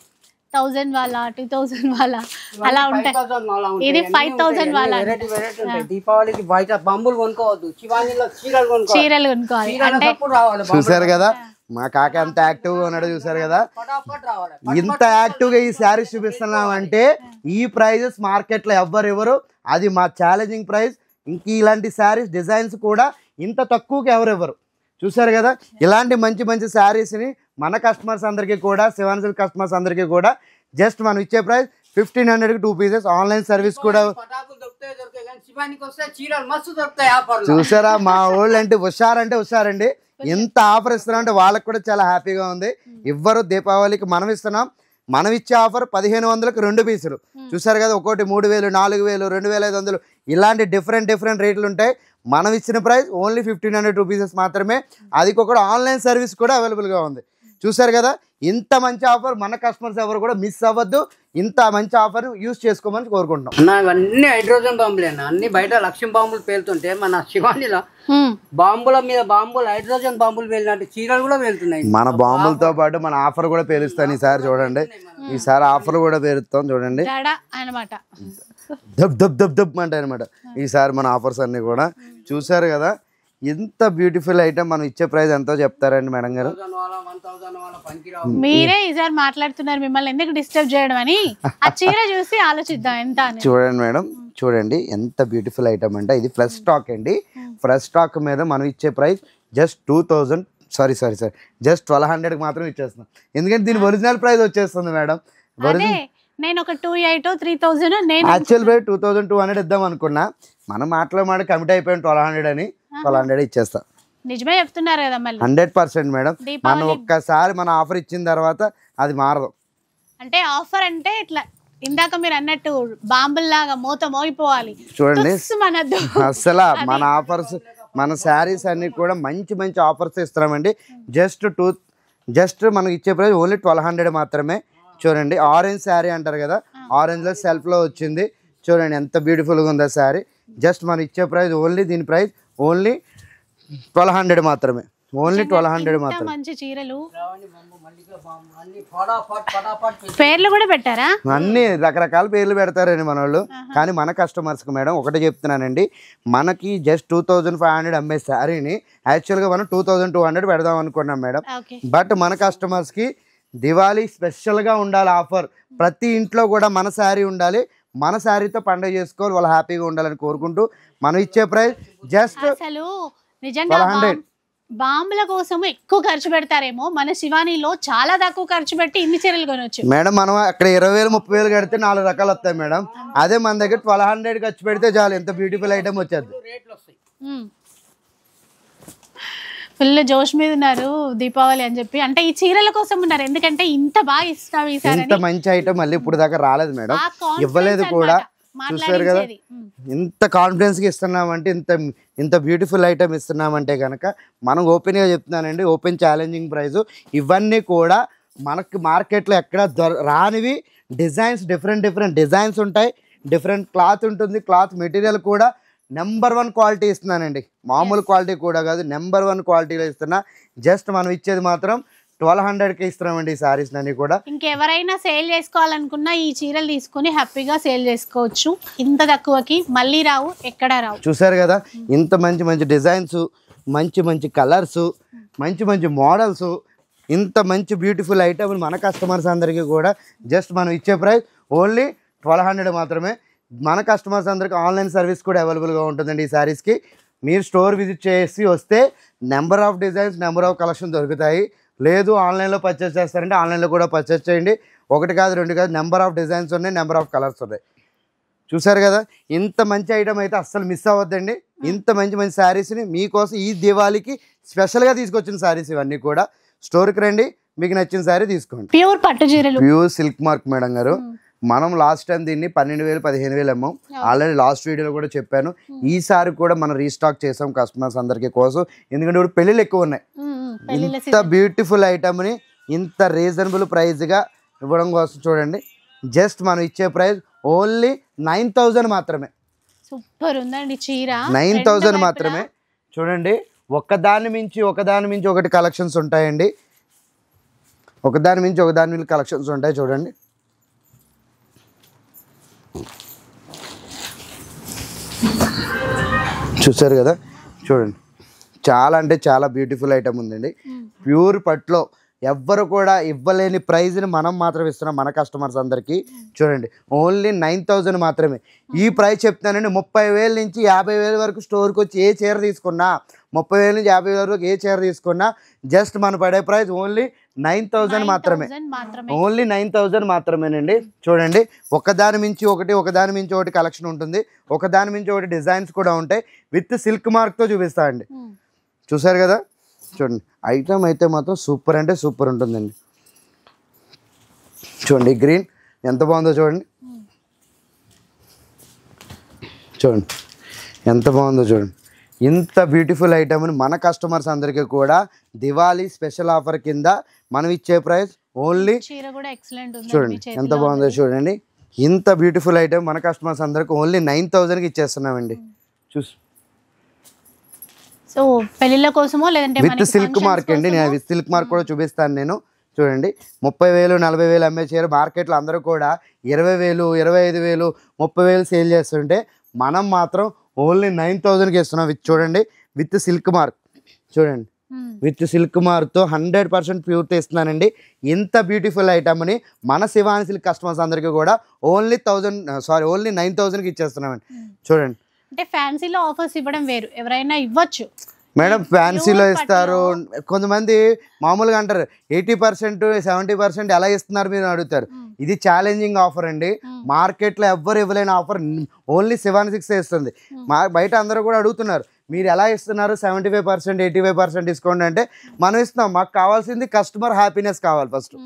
Speaker 1: 1000 వాళ్ళ 2000 వాళ్ళ అలా ఉంటాయి. ఇది 5000 వాళ్ళ.
Speaker 3: దీపావళికి బయట బంబులు కొనుక్కోవద్దు,
Speaker 1: చీరలు కొనుక్కోవాలి.
Speaker 2: చూసారు కదా మా కాక ఎంత యాక్టివ్గా ఉన్నాడో, చూసారు కదా ఇంత యాక్టివ్గా ఈ శారీస్ చూపిస్తున్నామంటే ఈ ప్రైజెస్ మార్కెట్లో ఎవ్వరు, అది మా ఛాలెంజింగ్ ప్రైస్. ఇంక ఇలాంటి శారీస్ డిజైన్స్ కూడా ఇంత తక్కువకి ఎవరెవరు. చూసారు కదా ఇలాంటి మంచి శారీస్ని మన కస్టమర్స్ అందరికీ కూడా, శివాని సిల్క్ కస్టమర్స్ అందరికీ కూడా జస్ట్ మనం ఇచ్చే ప్రైస్ 1500కి 2 పీసెస్. ఆన్లైన్ సర్వీస్ కూడా. చూసారా మా వాళ్ళు అంటే హుషారండి, ఎంత ఆఫర్ ఇస్తున్నాం అంటే వాళ్ళకి కూడా చాలా హ్యాపీగా ఉంది. ఇవ్వరు, దీపావళికి మనం ఇస్తున్నాం. మనం ఇచ్చే ఆఫర్ 1500కి 2 పీసులు. చూసారు కదా, ఒకటి 3000, 4000, 2500 ఇలాంటి డిఫరెంట్ రేట్లు ఉంటాయి. మనం ఇచ్చిన ప్రైస్ ఓన్లీ 1500 రూపీసెస్ మాత్రమే. అది కూడా ఆన్లైన్ సర్వీస్ కూడా అవైలబుల్గా ఉంది. చూసారు కదా, ఇంత మంచి ఆఫర్ మన కస్టమర్స్ ఎవరు కూడా మిస్ అవ్వద్దు. ఇంత మంచి ఆఫర్ యూస్ చేసుకోమని కోరుకుంటున్నాం.
Speaker 3: ఇవన్నీ హైడ్రోజన్ బాంబులే అన్న. అన్ని బయట లక్ష్యం బాంబులు పేలుతుంటే మన శివానిలో బాంబుల మీద బాంబులు హైడ్రోజన్ బాంబులు పేలినట్టు చీరలు కూడా పేలుతున్నాయి.
Speaker 2: మన బాంబులతో పాటు మన ఆఫర్ కూడా పేలుస్తాను ఈసారి. చూడండి, ఈసారి ఆఫర్ కూడా పేరుస్తాం. చూడండి, దబ్ దబ్ దబ్ దబ్ అంటాయి అనమాట ఈసారి మన ఆఫర్స్ అన్ని కూడా. చూసారు కదా, ఎంత బ్యూటిఫుల్ ఐటమ్. మనం ఇచ్చే ప్రైస్ ఎంతో చెప్తారండి మేడం గారు?
Speaker 1: మీరే ఈసారి మాట్లాడుతున్నారు, మిమ్మల్ని ఎందుకు డిస్టర్బ్ చేయడం అని. ఆ చీర చూసి ఆలోచిద్దాం ఎంత అని.
Speaker 2: చూడండి మేడం, చూడండి ఎంత బ్యూటిఫుల్ ఐటమ్ అంటే ఇది ఫ్రెష్ స్టాక్ అండి. ఫ్రెష్ స్టాక్ మీద మనం ఇచ్చే ప్రైస్ జస్ట్ 2000 సారీ జస్ట్ 1200కి మాత్రం ఇచ్చేస్తున్నాం. ఎందుకంటే దీని ఒరిజినల్ ప్రైస్ వచ్చేస్తుంది మేడం.
Speaker 1: నేను ఒక 2800 3000 నేను
Speaker 2: యాక్చువల్ ప్రైస్ 2200 ఇద్దాం అనుకున్నా. మనం మాట కమిట్ అయిపోయాం 1200 అని. 1200 ఇచ్చేస్తాం.
Speaker 1: నిజమే చెప్తున్నారు కదా మళ్ళీ.
Speaker 2: 100% మేడం. మనం ఒక్కసారి మన ఆఫర్ ఇచ్చిన తర్వాత అది మారదు.
Speaker 1: అంటే ఆఫర్ అంటే ఇట్లా ఇందాక మీరు అన్నట్టు బాంబుల్లాగా మూత మోగిపోవాలి.
Speaker 2: చూడండి అసలు మన ఆఫర్స్, మన శారీస్ అన్ని కూడా మంచి ఆఫర్స్ ఇస్తున్నామండి. జస్ట్ మనం ఇచ్చే ప్రైస్ ఓన్లీ 1200 మాత్రమే. చూడండి, ఆరెంజ్ శారీ అంటారు కదా, ఆరెంజ్లో సెల్ఫ్లో వచ్చింది. చూడండి ఎంత బ్యూటిఫుల్గా ఉందా శారీ. జస్ట్ మనం ఇచ్చే ప్రైస్ ఓన్లీ, దీని ప్రైస్ ఓన్లీ 1200 మాత్రమే. ఓన్లీ 1200 మాత్రమే.
Speaker 1: మంచి చీరలు, పేర్లు కూడా పెట్టారా?
Speaker 2: అన్ని రకరకాల పేర్లు పెడతారండి మన వాళ్ళు. కానీ మన కస్టమర్స్కి మేడం ఒకటే చెప్తున్నానండి, మనకి జస్ట్ 2500 అమ్మే శారీని యాక్చువల్గా మనం 2200 పెడదాం అనుకున్నాం మేడం. బట్ మన కస్టమర్స్కి దివాళీ స్పెషల్గా ఉండాలి ఆఫర్. ప్రతి ఇంట్లో కూడా మన శారీ ఉండాలి, మన శారీతో పండుగ చేసుకోవాలి, వాళ్ళు హ్యాపీగా ఉండాలని కోరుకుంటూ మనం ఇచ్చే ప్రైస్ జస్ట్
Speaker 1: అసలు నిజంగా బాంబుల కోసం ఎక్కువ ఖర్చు పెడతారేమో, మన శివానీలో చాలా తక్కువ ఖర్చు పెట్టి ఇన్ని చీరలు కొనొచ్చు
Speaker 2: మేడం. మనం అక్కడ 20,000 30,000 కడితే 4 రకాలు వస్తాయి మేడం. అదే మన దగ్గర 1200 ఖర్చు పెడితే చాలు, ఎంత బ్యూటిఫుల్ ఐటమ్ వచ్చేది.
Speaker 1: ఫుల్ జోష్ మీద ఉన్నారు దీపావళి అని చెప్పి. అంటే ఈ చీరల కోసం ఉన్నారు, ఎందుకంటే ఇంత బాగా ఇస్తాం ఈసారి.
Speaker 2: ఇంత మంచి ఐటమ్ మళ్ళీ ఇప్పుడు దాకా రాలేదు మేడం, ఇవ్వలేదు కూడా. చూసారు కదా, ఇంత కాన్ఫిడెన్స్గా ఇస్తున్నామంటే, ఇంత బ్యూటిఫుల్ ఐటమ్ ఇస్తున్నామంటే కనుక మనం ఓపెన్గా చెప్తున్నానండి. Open challenging price. ఇవన్నీ కూడా మనకి మార్కెట్లో ఎక్కడ రానివి డిజైన్స్, డిఫరెంట్ డిజైన్స్ ఉంటాయి, డిఫరెంట్ క్లాత్ ఉంటుంది. క్లాత్ మెటీరియల్ కూడా నెంబర్ 1 క్వాలిటీ ఇస్తున్నానండి. మామూలు క్వాలిటీ కూడా కాదు, నెంబర్ 1 క్వాలిటీలో ఇస్తున్నా. జస్ట్ మనం ఇచ్చేది మాత్రం 1200కి ఇస్తున్నామండి ఈ శారీస్ అన్ని కూడా.
Speaker 1: ఇంకెవరైనా సేల్ చేసుకోవాలనుకున్నా ఈ చీరలు తీసుకుని హ్యాపీగా సేల్ చేసుకోవచ్చు. ఇంత తక్కువకి మళ్ళీ రావు, ఎక్కడా రావు.
Speaker 2: చూసారు కదా, ఇంత మంచి డిజైన్స్, మంచి కలర్స్, మంచి మోడల్స్, ఇంత మంచి బ్యూటిఫుల్ ఐటమ్ మన కస్టమర్స్ అందరికీ కూడా జస్ట్ మనం ఇచ్చే ప్రైస్ ఓన్లీ 1200 మాత్రమే. మన కస్టమర్స్ అందరికీ ఆన్లైన్ సర్వీస్ కూడా అవైలబుల్గా ఉంటుందండి ఈ శారీస్కి. మీరు స్టోర్ విజిట్ చేసి వస్తే number of designs, number of collection దొరుకుతాయి. లేదు ఆన్లైన్లో పర్చేస్ చేస్తారంటే ఆన్లైన్లో కూడా పర్చేస్ చేయండి. 1 కాదు 2 కాదు, నెంబర్ ఆఫ్ డిజైన్స్ ఉన్నాయి, నెంబర్ ఆఫ్ కలర్స్ ఉన్నాయి. చూసారు కదా, ఇంత మంచి ఐటమ్ అయితే అస్సలు మిస్ అవ్వద్దండి. ఇంత మంచి శారీస్ని మీకోసం ఈ దివాళీకి స్పెషల్గా తీసుకొచ్చిన శారీస్ ఇవన్నీ కూడా. స్టోర్కి రండి, మీకు నచ్చిన శారీ తీసుకోండి.
Speaker 1: ప్యూర్ పట్టు చీరలు,
Speaker 2: ప్యూర్ సిల్క్ మార్క్ మేడం గారు. మనం లాస్ట్ టైం దీన్ని 12,000 15,000 అమ్మాం. ఆల్రెడీ లాస్ట్ వీడియోలో కూడా చెప్పాను. ఈసారి కూడా మనం రీస్టాక్ చేసాం కస్టమర్స్ అందరికీ కోసం, ఎందుకంటే ఇప్పుడు పెళ్ళిళ్ళు ఎక్కువ ఉన్నాయి. ఇంత బ్యూటిఫుల్ ఐటమ్ని ఇంత రీజనబుల్ ప్రైస్గా ఇవ్వడం కోసం చూడండి, జస్ట్ మనం ఇచ్చే ప్రైస్ ఓన్లీ 9,000 మాత్రమే.
Speaker 1: సూపర్ ఉందండి చీర.
Speaker 2: 9,000 మాత్రమే. చూడండి, ఒకదాని మించి ఒకటి కలెక్షన్స్ ఉంటాయండి. ఒకదాని మించి కలెక్షన్స్ ఉంటాయి. చూడండి, చూసారు కదా, చూడండి చాలా అంటే చాలా బ్యూటిఫుల్ ఐటమ్ ఉందండి. ప్యూర్ పట్లో ఎవ్వరు కూడా ఇవ్వలేని ప్రైజ్ని మనం మాత్రం ఇస్తున్నాం మన కస్టమర్స్ అందరికీ. చూడండి, ఓన్లీ 9,000 మాత్రమే. ఈ ప్రైస్ చెప్తానండి, 30,000 నుంచి 50,000 వరకు స్టోర్కి వచ్చి ఏ చీర తీసుకున్నా, 30,000 నుంచి 50,000 వరకు ఏ చీర తీసుకున్నా జస్ట్ మన పడే ప్రైస్ ఓన్లీ 9,000 మాత్రమే. ఓన్లీ 9,000 మాత్రమేనండి. చూడండి, ఒకదాని మించి ఒకటి కలెక్షన్ ఉంటుంది, ఒకదాని మించి ఒకటి డిజైన్స్ కూడా ఉంటాయి. విత్ సిల్క్ మార్క్తో చూపిస్తా అండి. చూసారు కదా, చూడండి ఐటమ్ అయితే మాత్రం సూపర్ అంటే సూపర్ ఉంటుందండి. చూడండి గ్రీన్ ఎంత బాగుందో చూడండి, చూడండి ఎంత బాగుందో చూడండి. ఇంత బ్యూటిఫుల్ ఐటమ్ని మన కస్టమర్స్ అందరికీ కూడా దివాళీ స్పెషల్ ఆఫర్ కింద మనం ఇచ్చే ప్రైస్ ఓన్లీ, చూడండి ఎంత బాగుందో చూడండి. ఇంత బ్యూటిఫుల్ ఐటమ్ మన కస్టమర్స్ అందరికి ఓన్లీ 9,000కి ఇచ్చేస్తున్నామండి. చూసి
Speaker 1: సో పెళ్ళిళ్ళ కోసమో లేదంటే
Speaker 2: విత్ సిల్క్ మార్క్ అండి, నేను విత్ సిల్క్ మార్క్ కూడా చూపిస్తాను. నేను చూడండి 30,000 40,000 అమ్మే చీర మార్కెట్లో అందరూ కూడా 20,000 25,000 30,000 సేల్ చేస్తుంటే మనం మాత్రం ఓన్లీ 9,000కి ఇస్తున్నాం. విత్ చూడండి విత్ సిల్క్ మార్క్, చూడండి విత్ సిల్క్ మార్క్తో 100% ప్యూర్తో ఇస్తున్నానండి. ఇంత బ్యూటిఫుల్ ఐటమ్ని మన శివాని సిల్క్ కస్టమర్స్ అందరికీ కూడా ఓన్లీ 9,000కి ఇచ్చేస్తున్నామండి. చూడండి
Speaker 1: అంటే ఫ్యాన్సీలో ఆఫర్స్ ఇవ్వడం వేరు, ఎవరైనా ఇవ్వచ్చు
Speaker 2: మేడం, ఫ్యాన్సీలో ఇస్తారు. కొంతమంది మామూలుగా అంటారు 80% 70% ఎలా ఇస్తున్నారు మీరు అడుగుతారు. ఇది ఛాలెంజింగ్ ఆఫర్ అండి, మార్కెట్లో ఎవ్వరు ఇవ్వలేని ఆఫర్ ఓన్లీ 7/6 ఇస్తుంది. బయట అందరూ కూడా అడుగుతున్నారు మీరు ఎలా ఇస్తున్నారు 75% 85% డిస్కౌంట్ అంటే మనం ఇస్తున్నాం. మాకు కావాల్సింది కస్టమర్ హ్యాపీనెస్ కావాలి ఫస్ట్,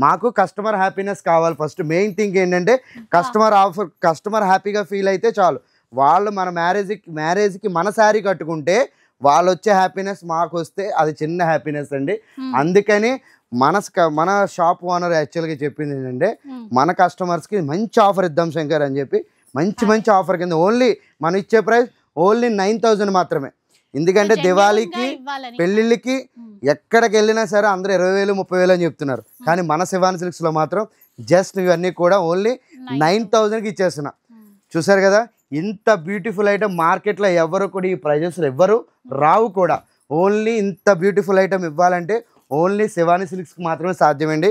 Speaker 2: మాకు కస్టమర్ హ్యాపీనెస్ కావాలి ఫస్ట్. మెయిన్ థింగ్ ఏంటంటే కస్టమర్ హ్యాపీగా ఫీల్ అయితే చాలు. వాళ్ళు మన మ్యారేజ్కి మన శారీ కట్టుకుంటే వాళ్ళు వచ్చే హ్యాపీనెస్ మాకు వస్తే అది చిన్న హ్యాపీనెస్ అండి. అందుకని మన షాప్ ఓనర్ యాక్చువల్గా చెప్పింది ఏంటంటే మన కస్టమర్స్కి మంచి ఆఫర్ ఇద్దాం శంకర్ అని చెప్పి మంచి ఆఫర్ కింద ఓన్లీ మనం ఇచ్చే ప్రైస్ ఓన్లీ 9,000 మాత్రమే. ఎందుకంటే దివాళీకి పెళ్ళిళ్ళకి ఎక్కడికి వెళ్ళినా సరే అందరూ 20,000 30,000 అని చెప్తున్నారు. కానీ మన శివాని సిల్క్స్లో మాత్రం జస్ట్ ఇవన్నీ కూడా ఓన్లీ 9,000కి ఇచ్చేస్తున్నా. చూసారు కదా ఇంత బ్యూటిఫుల్ ఐటమ్ మార్కెట్లో ఎవరు కూడా ఈ ప్రైజెస్ ఎవ్వరు రావు కూడా. ఓన్లీ ఇంత బ్యూటిఫుల్ ఐటమ్ ఇవ్వాలంటే ఓన్లీ శివాని సిల్క్స్కి మాత్రమే సాధ్యమండి.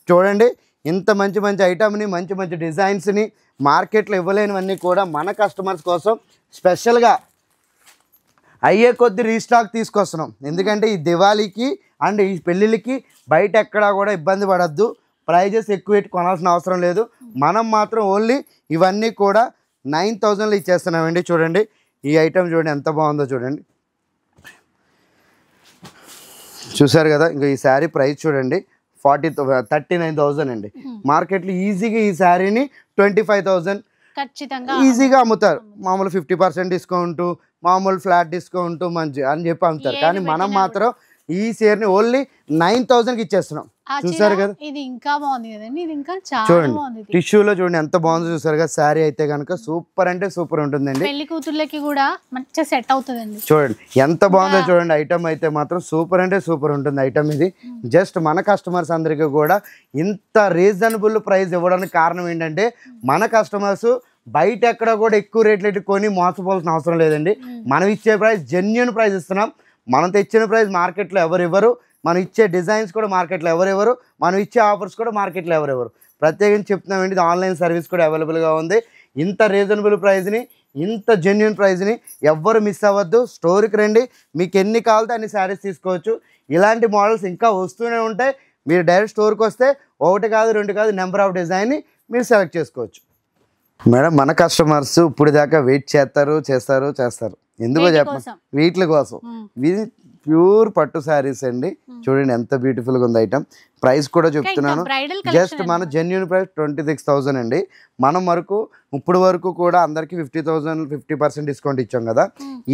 Speaker 2: చూడండి ఇంత మంచి ఐటమ్ని మంచి డిజైన్స్ని మార్కెట్లో ఇవ్వలేనివన్నీ కూడా మన కస్టమర్స్ కోసం స్పెషల్గా అయ్యే కొద్ది రీస్టాక్ తీసుకొస్తున్నాం. ఎందుకంటే ఈ దివాళీకి అండ్ ఈ పెళ్ళిళ్ళకి బయట ఎక్కడా కూడా ఇబ్బంది పడద్దు, ప్రైజెస్ ఎక్కువ పెట్టి కొనాల్సిన అవసరం లేదు. మనం మాత్రం ఓన్లీ ఇవన్నీ కూడా 9,000లో ఇచ్చేస్తున్నామండి. చూడండి ఈ ఐటమ్ చూడండి ఎంత బాగుందో చూడండి, చూసారు కదా. ఇంకా ఈ శారీ ప్రైస్ చూడండి 39,000 అండి. మార్కెట్లో ఈజీగా ఈ శారీని 25,000 ఈజీగా అమ్ముతారు. మామూలు 50% డిస్కౌంట్, మామూలు ఫ్లాట్ డిస్కౌంట్ మంచి అని చెప్పి అమ్ముతారు. కానీ మనం మాత్రం ఈ చీరని ఓన్లీ 9,000కి ఇచ్చేస్తున్నాం. చూసారు కదా
Speaker 1: ఇది ఇంకా బాగుంది కదండి, ఇది ఇంకా చాలా
Speaker 2: చూడండి
Speaker 1: బాగుంది.
Speaker 2: టిష్యూలో చూడండి ఎంత బాగుందో చూసారు కదా. శారీ అయితే కనుక సూపర్ అంటే సూపర్ ఉంటుందండి.
Speaker 1: పెళ్లి కూతుర్లకి కూడా మంచిగా సెట్ అవుతుందండి.
Speaker 2: చూడండి ఎంత బాగుందో చూడండి. ఐటమ్ అయితే మాత్రం సూపర్ అంటే సూపర్ ఉంటుంది ఐటమ్. ఇది జస్ట్ మన కస్టమర్స్ అందరికీ కూడా ఇంత రీజనబుల్ ప్రైస్ ఇవ్వడానికి కారణం ఏంటంటే మన కస్టమర్స్ బయట ఎక్కడ కూడా ఎక్కువ రేట్లు కొని మోసపోవాల్సిన అవసరం లేదండి. మనం ఇచ్చే ప్రైస్ జెన్యూన్ ప్రైస్ ఇస్తున్నాం. మనం తెచ్చిన ప్రైస్ మార్కెట్లో ఎవరు, మనం ఇచ్చే డిజైన్స్ కూడా మార్కెట్లో ఎవరు, మనం ఇచ్చే ఆఫర్స్ కూడా మార్కెట్లో ఎవరు. ప్రత్యేకించి చెప్తున్నామండి ఇది ఆన్లైన్ సర్వీస్ కూడా అవైలబుల్గా ఉంది. ఇంత రీజనబుల్ ప్రైస్ని ఇంత జెన్యూన్ ప్రైస్ని ఎవ్వరు మిస్ అవ్వద్దు. స్టోర్కి రండి, మీకు ఎన్ని కావాలితే అన్ని శారీస్ తీసుకోవచ్చు. ఇలాంటి మోడల్స్ ఇంకా వస్తూనే ఉంటాయి. మీరు డైరెక్ట్ స్టోర్కి వస్తే 1 కాదు 2 కాదు నెంబర్ ఆఫ్ డిజైన్ని మీరు సెలెక్ట్ చేసుకోవచ్చు. మేడం మన కస్టమర్స్ ఇప్పుడు దాకా వెయిట్ చేస్తారు. ఎందుకో చెప్పండి, వీటి కోసం. ఇది ప్యూర్ పట్టు శారీస్ అండి. చూడండి ఎంత బ్యూటిఫుల్గా ఉంది ఐటమ్. ప్రైస్ కూడా చెప్తున్నాను, జస్ట్ మన జెన్యూన్ ప్రైస్ 26,000 అండి. మనం ఇప్పుడు వరకు కూడా అందరికి 50% డిస్కౌంట్ ఇచ్చాం కదా.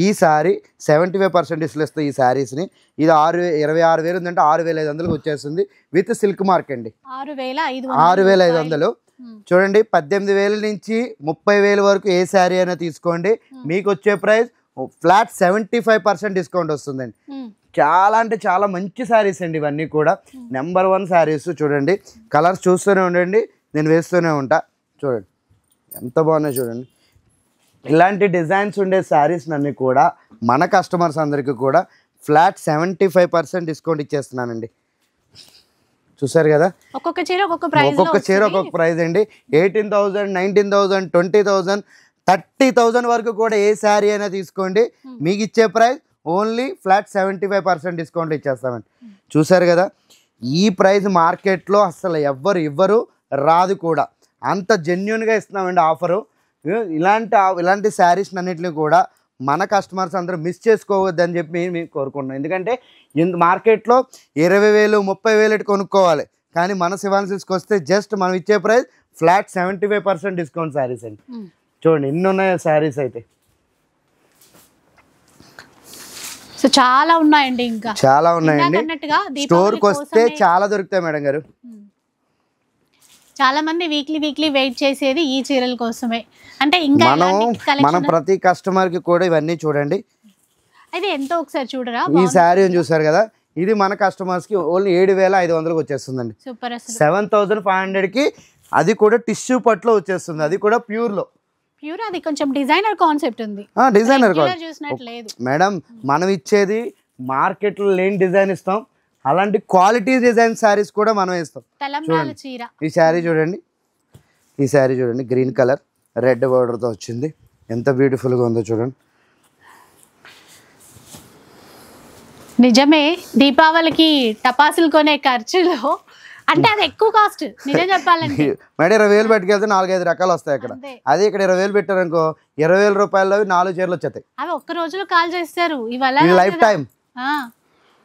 Speaker 2: ఈ సారీ 75% డిస్కౌంట్ ఈ శారీస్ని ఇది 26,000 ఉందంటే 6,500కి వచ్చేస్తుంది విత్ సిల్క్ మార్క్ అండి. 6,500. చూడండి 18,000 నుంచి 30,000 వరకు ఏ శారీ అయినా తీసుకోండి, మీకు వచ్చే ప్రైస్ ఫ్లాట్ 75% డిస్కౌంట్ వస్తుందండి. చాలా అంటే చాలా మంచి శారీస్ అండి ఇవన్నీ కూడా. నెంబర్ 1 శారీస్. చూడండి కలర్స్ చూస్తూనే ఉండండి, నేను వేస్తూనే ఉంటా. చూడండి ఎంత బాగున్నాయి చూడండి. ఇలాంటి డిజైన్స్ ఉండే శారీస్ అన్నీ కూడా మన కస్టమర్స్ అందరికీ కూడా ఫ్లాట్ 75% డిస్కౌంట్ ఇచ్చేస్తున్నానండి. చూసారు కదా
Speaker 1: ఒక్కొక్క చీర ఒక్కొక్క
Speaker 2: ప్రైస్ అండి. 18,000 19,000 20,000 30,000 వరకు కూడా ఏ శారీ అయినా తీసుకోండి, మీకు ఇచ్చే ప్రైస్ ఓన్లీ ఫ్లాట్ 75% డిస్కౌంట్ ఇచ్చేస్తామండి. చూసారు కదా ఈ ప్రైస్ మార్కెట్లో అసలు ఇవ్వరు రాదు కూడా. అంత జెన్యూన్గా ఇస్తున్నామండి ఆఫరు. ఇలాంటి శారీస్ అన్నింటినీ కూడా మన కస్టమర్స్ అందరూ మిస్ చేసుకోవద్దని చెప్పి మేము కోరుకుంటున్నాం. ఎందుకంటే మార్కెట్లో 20,000 30,000 కొనుక్కోవాలి, కానీ మన శివాని సిల్క్స్కి వస్తే జస్ట్ మనం ఇచ్చే ప్రైస్ ఫ్లాట్ 75% డిస్కౌంట్ శారీస్ అండి. చూడండి ఎన్ని ఉన్నాయో శారీస్ అయితే,
Speaker 1: సో చాలా ఉన్నాయండి, ఇంకా
Speaker 2: చాలా ఉన్నాయండి. స్టోర్కి వస్తే చాలా దొరుకుతాయి మేడం గారు.
Speaker 1: చాలా మంది వీక్లీ వెయిట్ చేసేది ఈ చీరల కోసమే. అంటే ఇంకా
Speaker 2: మనం ప్రతి కస్టమర్ కి కూడా ఇవన్నీ చూడండి.
Speaker 1: అయితే ఎంతో ఒకసారి చూడరా,
Speaker 2: ఈ శారీ చూసారు కదా, ఇది మన కస్టమర్స్ కి ఓన్లీ 7,500కి వచ్చేస్తుందండి.
Speaker 1: సూపర్. అసలు
Speaker 2: 7,500కి, అది కూడా టిష్యూ పట్లో వచ్చేస్తుంది, అది కూడా ప్యూర్ లో.
Speaker 1: ప్యూర్, అది కొంచెం డిజైనర్ కాన్సెప్ట్ ఉంది.
Speaker 2: డిజైనర్
Speaker 1: చూసినట్లేదు
Speaker 2: మేడం, మనం ఇచ్చేది మార్కెట్ లో లేని డిజైన్ ఇస్తాం, అలాంటి క్వాలిటీ డిజైన్ శారీస్ కూడా మనం ఇస్తాం.
Speaker 1: తెలంగాణ చీర.
Speaker 2: ఈ శారీ చూడండి, ఈ శారీ చూడండి, గ్రీన్ కలర్ రెడ్ బార్డర్ తో వచ్చింది, ఎంత బ్యూటిఫుల్ గా ఉందో చూడండి.
Speaker 1: నిజమే, దీపావళికి టపాసులు కొనే ఖర్చులో అంటే అది ఎక్కువ కాస్ట్ నిజం చెప్పాలంటే.
Speaker 2: మేడం 20,000 పెట్టుకెళ్తే 4-5 రకాలు వస్తాయి అక్కడ. అదే ఇక్కడ 20,000 పెట్టారనుకో 20,000 రూపాయలు 4 చీరలు వచ్చేస్తాయి.
Speaker 1: అవి ఒక్క రోజులో కాల్ చేస్తారు, ఇవాళ
Speaker 2: లైఫ్ టైం.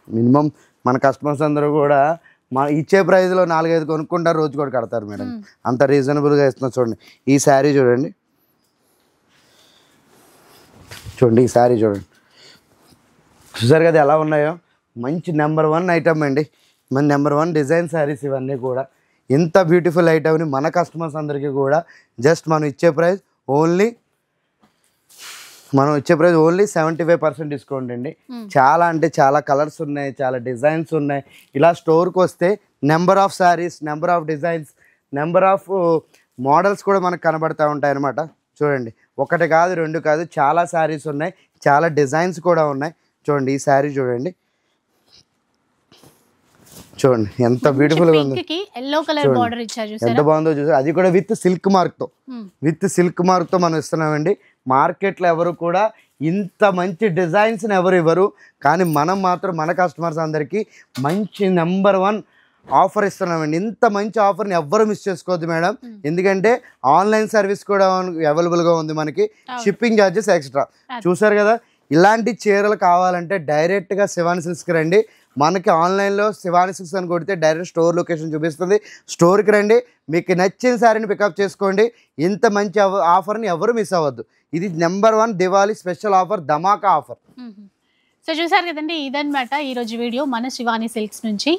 Speaker 2: మినిమం మన కస్టమర్స్ అందరూ కూడా మన ఇచ్చే ప్రైస్లో 4-5 కొనుక్కుంటారు, రోజు కూడా కడతారు మేడం, అంత రీజనబుల్గా ఇస్తున్నారు. చూడండి ఈ శారీ చూడండి, చూడండి ఈ శారీ చూడండి, చూసారు కదా ఎలా ఉన్నాయో. మంచి నెంబర్ 1 ఐటమ్ అండి, మన నెంబర్ 1 డిజైన్ శారీస్ ఇవన్నీ కూడా. ఇంత బ్యూటిఫుల్ ఐటమ్ని మన కస్టమర్స్ అందరికీ కూడా జస్ట్ మనం ఇచ్చే ప్రైస్ ఓన్లీ 75% డిస్కౌంట్ అండి. చాలా అంటే చాలా కలర్స్ ఉన్నాయి, చాలా డిజైన్స్ ఉన్నాయి. ఇలా స్టోర్కి వస్తే number of saris, number of designs, number of models కూడా మనకు కనబడుతూ ఉంటాయి అన్నమాట. చూడండి, 1 కాదు 2 కాదు, చాలా శారీస్ ఉన్నాయి, చాలా డిజైన్స్ కూడా ఉన్నాయి. చూడండి ఈ శారీ చూడండి, చూడండి ఎంత బ్యూటిఫుల్ గా ఉంది, ఎంత బాగుందో చూసారు. అది కూడా విత్ సిల్క్ మార్క్ తో మనం ఇస్తున్నామండి. మార్కెట్ లో ఎవరు కూడా ఇంత మంచి డిజైన్స్ ఎవరు ఇవ్వరు, కానీ మనం మాత్రం మన కస్టమర్స్ అందరికీ మంచి నెంబర్ 1 ఆఫర్ ఇస్తున్నామండి. ఇంత మంచి ఆఫర్ని ఎవ్వరు మిస్ చేసుకోవద్దు మేడం, ఎందుకంటే ఆన్లైన్ సర్వీస్ కూడా అవైలబుల్గా ఉంది మనకి, షిప్పింగ్ ఛార్జెస్ ఎక్స్ట్రా. చూసారు కదా, ఇలాంటి చీరలు కావాలంటే డైరెక్ట్గా శివాని సిల్క్స్కి రండి. మనకి ఆన్లైన్లో శివాని సిల్క్స్ అని కొడితే డైరెక్ట్ స్టోర్ లొకేషన్ చూపిస్తుంది, స్టోర్కి రండి, మీకు నచ్చిన శారీని పికప్ చేసుకోండి. ఇంత మంచి ఆఫర్ని ఎవరు మిస్ అవ్వద్దు. ఇది నెంబర్ 1 దివాళీ స్పెషల్ ఆఫర్, ధమాకా ఆఫర్.
Speaker 1: సో చూసారు కదండి, ఇదన్నమాట ఈరోజు వీడియో మన శివాని సిల్క్స్ నుంచి.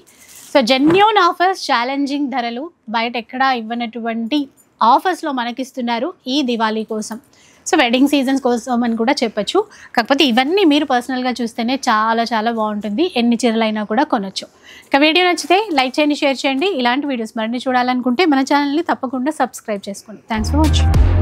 Speaker 1: సో జెన్యూన్ ఆఫర్స్, ఛాలెంజింగ్ ధరలు, బయట ఎక్కడా ఇవ్వనటువంటి ఆఫర్స్లో మనకిస్తున్నారు ఈ దివాళీ కోసం. సో వెడ్డింగ్ సీజన్స్ కోసం అని కూడా చెప్పచ్చు. కాకపోతే ఇవన్నీ మీరు పర్సనల్గా చూస్తేనే చాలా చాలా బాగుంటుంది, ఎన్ని చీరలైనా కూడా కొనొచ్చు. ఇక వీడియో నచ్చితే లైక్ చేయండి, షేర్ చేయండి. ఇలాంటి వీడియోస్ మరిన్ని చూడాలనుకుంటే మన ఛానల్ని తప్పకుండా సబ్స్క్రైబ్ చేసుకోండి. Thanks for watching.